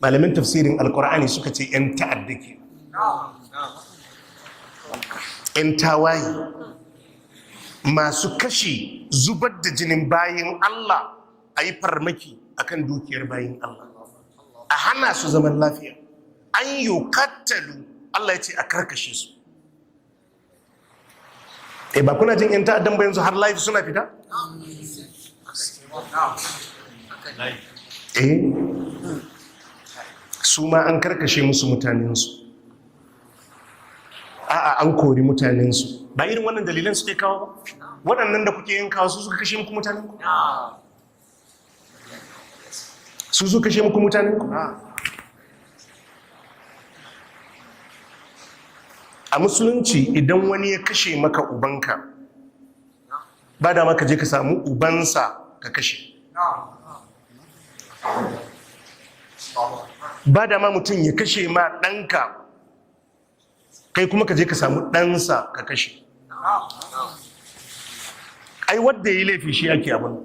malamin tafsirin alkur'ani suka ce 'yan ta'adda ke 'yan tawaye masu kashe zubar da jinin bayin Allah a yi farmaki akan dukiyar bayin Allah a hana su zaman lafiya an yi kattalu Allah ya ce a karkashe su ba kuna jin 'yan ta'addan bayan su har live suna fita? Su ma an karkashe musu mutanensu a'a an kori mutanensu ba irin wannan dalilan suke kawo ba waɗannan da kuke yin kawo su suka kashe muku mutanenku su suka kashe muku mutanenku a musulunci idan wani ya kashe maka ubanka ba da maka je ka samu ubansa ka kashe ba da ma mutum ya kashe ma ɗanka kai kuma ka je ka samu ɗansa ka kashe ai wadda ya yi laifi shi ake abin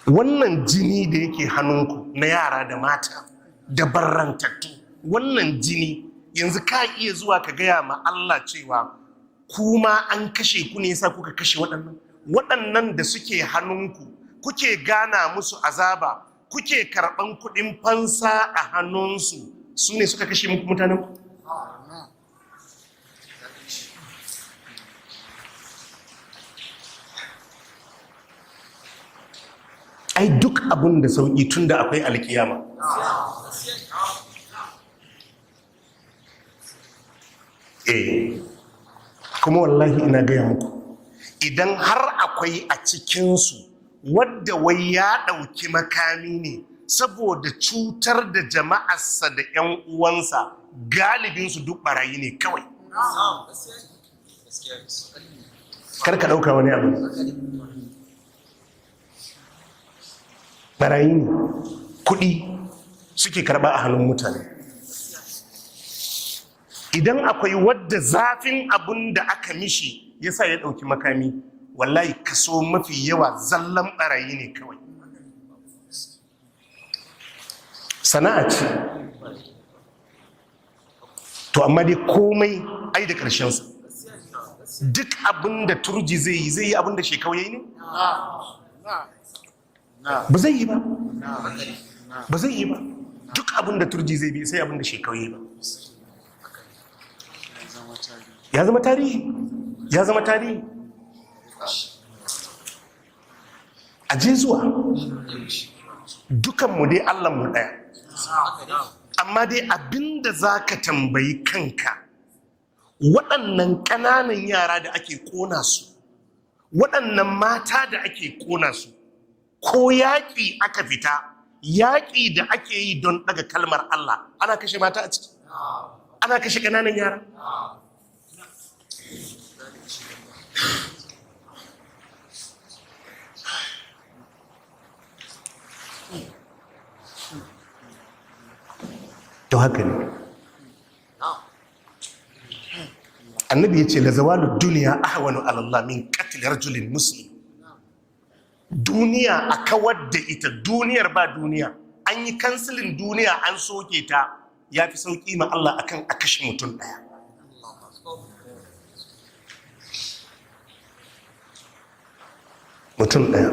wannan jini da yake hannunku na yara da mata da barrantattu wannan jini yanzu ka iya zuwa ka gaya ma Allah cewa kuma an kashe ku ne yasa kuka kashe waɗannan da suke hannunku kuke gana musu azaba kuke karɓan kuɗin fansa a hannunsu su ne suka kashe muku mutanenku ai duk abin da sauƙi tun da akwai alkiyama kuma wallahi ina gaya muku idan har akwai a cikinsu wadda wai ya ɗauki makami ne saboda cutar da jama'arsa da 'yan uwansa galibinsu duk barayi ne kawai karka ɗauka wani abu barayi ne kuɗi suke karɓa a hannun mutane idan akwai wadda zafin abun da aka mishi yasa ya ɗauki makami wallahi kaso mafi yawa zallan barayi ne kawai sana'a ce to amma dai komai ai da ƙarshensa duk abin da turji zai yi abin da shekau yayi ne ba zai yi ba ba zai yi ba duk abin da turji zai bi sai abin da shekau yayi ba ya zama tarihi ya zama tarihi a je zuwa dukanmu dai Allahnmu ɗaya amma dai abinda za ka tambayi kanka waɗannan ƙananan yara da ake ƙona su waɗannan mata da ake ƙona su ko yaƙi aka fita yaƙi da ake yi don ɗaga kalmar Allah ana kashe mata a ciki ana kashe ƙananan yara to haka ne annabi ya ce la zawalu duniya ahwanu ala Allah min qatl rajulin muslim duniya a kawar da ita duniyar ba duniya an yi kansilin duniya an soke ta ya fi sauƙi ma Allah akan a kashe mutum ɗaya mutum ɗaya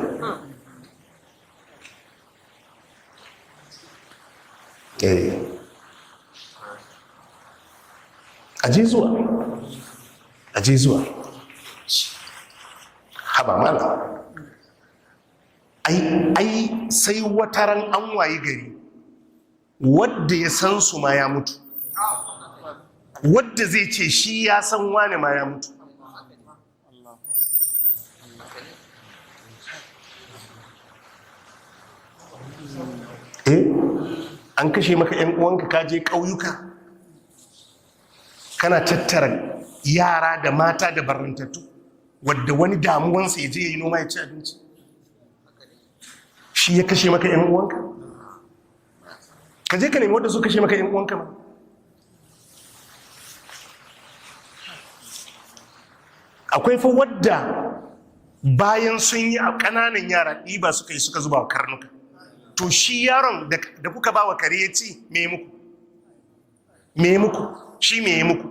aje zuwa haba mana ai sai wataran an wayi gari wadda ya san su ma ya mutu wadda zai ce shi ya san wane ma ya mutu an kashe maka 'yan uwanka ka je ƙauyuka kana tattara yara da mata da barantattu wadda wani damuwansa ya je ya yi noma ya ci abinci shi ya kashe maka 'yan uwanka ka je ka nemi wadda su kashe maka 'yan uwanka ba akwai fa wadda bayan sun yi a ƙananan yara ɗiba suka yi suka zuba wa karnuka. To shi yaron da kuka ba wa kare ya ci me muku? Me muku? Shi me muku?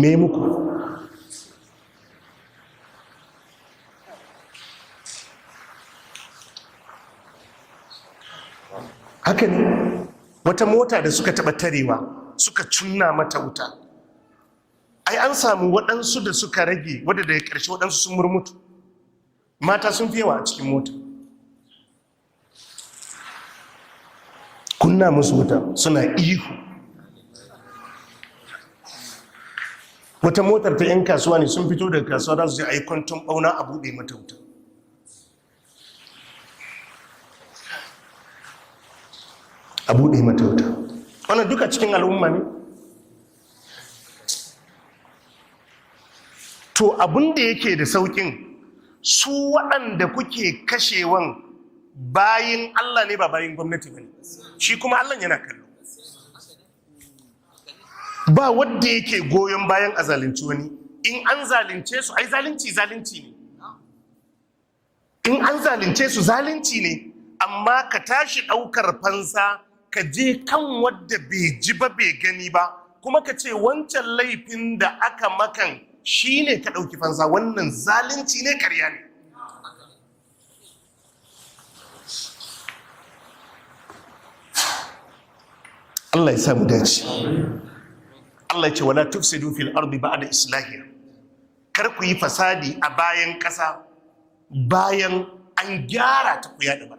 Me muku? Haka ne, wata mota da suka taɓa tarewa suka cunna mata wuta. Ai an samu waɗansu da suka rage wadda daga ƙarshe waɗansu sun murmutu. Mata sun fi yawa a cikin mota. Kunna musu wuta suna ihu. Wata motar ta 'yan kasuwa ne sun fito daga kasuwa za su je a yi kwanton ɓauna a buɗe mata wuta. A buɗe mata wuta. Wannan duka cikin al'umma ne. To abin da yake da sauƙin, su waɗanda kuke kashewan bayin Allah ne ba bayin gwamnati ba ne. Shi kuma Allah yana kallo. Ba wadda yake goyon bayan a zalunci wani. In an zalunce su, ai zalunci ne. In an zalunce su zalunci ne, amma ka tashi ɗaukar fansa ka je kan wadda bai ji ba bai gani ba, kuma ka ce wancan laifin da aka makan shi ne ka ɗauki fansa, wannan zalunci ne, ƙarya ne. Allah ya samu dace. Allah ya ce wala tufsidu fil ardi ba'da islahiha. Kar ku yi fasadi a bayan ƙasa bayan an gyara ta, ku yaɗa ba.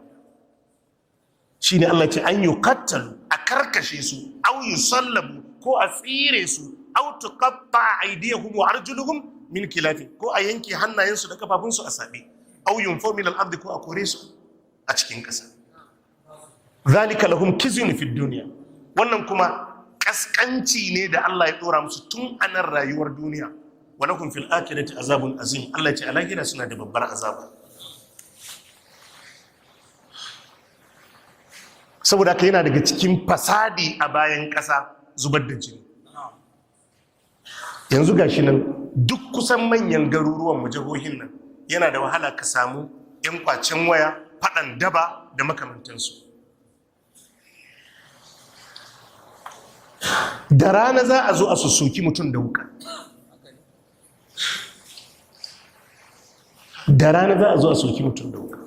Shine Allah ce an yuqattalu, a karkashe su, aw yusallabu, ko a tsire su, aw tuqatta aydiyahum wa arjuluhum min khilaf, ko a yanke hannayensu da kafafunsu a sabe, aw yunfaw min al-ard, ko a kore su a cikin ƙasa. Zalika lahum khizyun fid dunya. Wannan kuma kaskanci ne da Allah ya dora musu tun a nan rayuwar duniya. Wa lahum fil akhirati azabun azim. Allah ya ce a lahira suna da babbar azaba. Saboda haka yana daga cikin fasadi a bayan ƙasa zubar da jini. Yanzu gashi nan duk kusan manyan garuruwan mu jihohin nan yana da wahala ka samu 'yan kwacen waya, faɗan daba da makamantansu. Da rana za a zo a sussoki mutum da wuka. Da rana za a zo a soki mutum da wuka.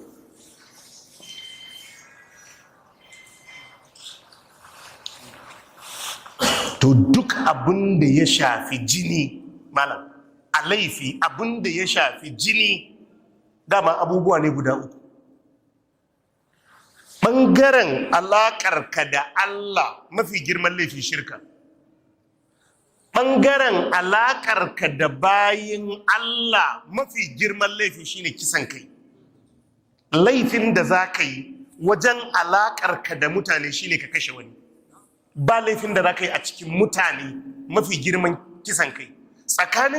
To duk abin da ya shafi jini malam, a laifi abin da ya shafi jini, dama abubuwa ne guda uku. Ɓangaren alaƙarka da Allah mafi girman laifi shirka. Ɓangaren alaƙarka da bayin Allah mafi girman laifi shine kisan kai. Laifin da za ka yi wajen alaƙarka da mutane shine ka kashe wani. Ba laifin da za ka yi a cikin mutane mafi girman kisan kai. Tsakanin